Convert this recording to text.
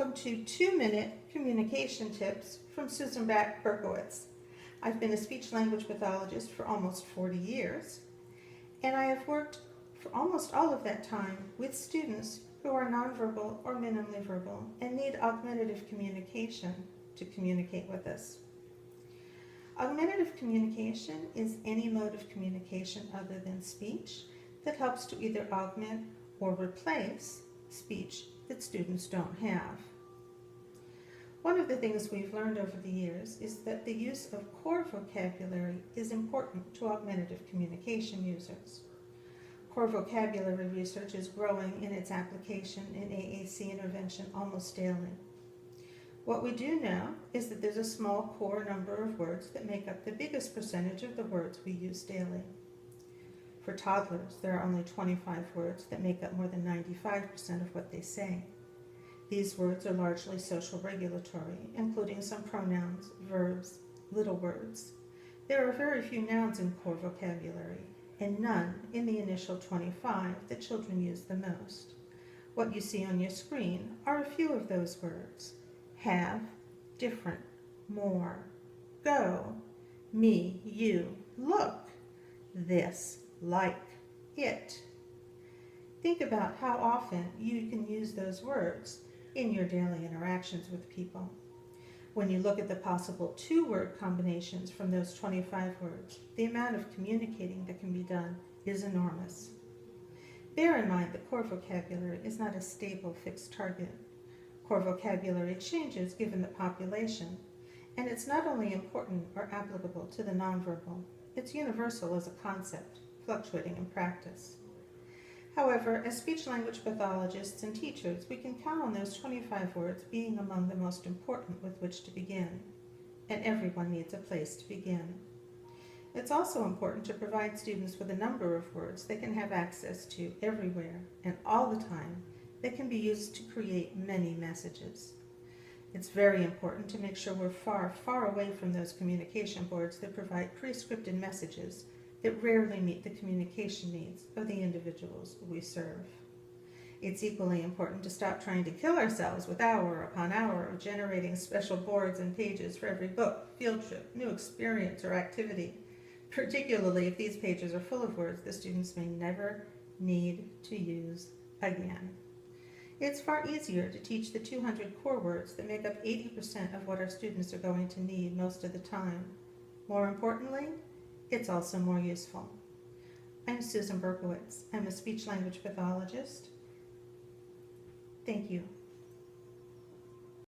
Welcome to 2-Minute Communication Tips from Susan Berkowitz. I've been a speech-language pathologist for almost 40 years, and I have worked for almost all of that time with students who are nonverbal or minimally verbal and need augmentative communication to communicate with us. Augmentative communication is any mode of communication other than speech that helps to either augment or replace speech that students don't have. One of the things we've learned over the years is that the use of core vocabulary is important to augmentative communication users. Core vocabulary research is growing in its application in AAC intervention almost daily. What we do know is that there's a small core number of words that make up the biggest percentage of the words we use daily. For toddlers, there are only 25 words that make up more than 95% of what they say. These words are largely social regulatory, including some pronouns, verbs, little words. There are very few nouns in core vocabulary, and none in the initial 25 that children use the most. What you see on your screen are a few of those words: have, different, more, go, me, you, look, this, like, it. Think about how often you can use those words in your daily interactions with people. When you look at the possible 2-word combinations from those 25 words, the amount of communicating that can be done is enormous. Bear in mind that core vocabulary is not a stable, fixed target. Core vocabulary changes given the population, and it's not only important or applicable to the nonverbal, it's universal as a concept, fluctuating in practice. However, as speech-language pathologists and teachers, we can count on those 25 words being among the most important with which to begin, and everyone needs a place to begin. It's also important to provide students with a number of words they can have access to everywhere and all the time that can be used to create many messages. It's very important to make sure we're far, far away from those communication boards that provide pre-scripted messages that rarely meet the communication needs of the individuals we serve. It's equally important to stop trying to kill ourselves with hour upon hour of generating special boards and pages for every book, field trip, new experience, or activity, particularly if these pages are full of words the students may never need to use again. It's far easier to teach the 200 core words that make up 80% of what our students are going to need most of the time. More importantly, it's also more useful. I'm Susan Berkowitz. I'm a speech-language pathologist. Thank you.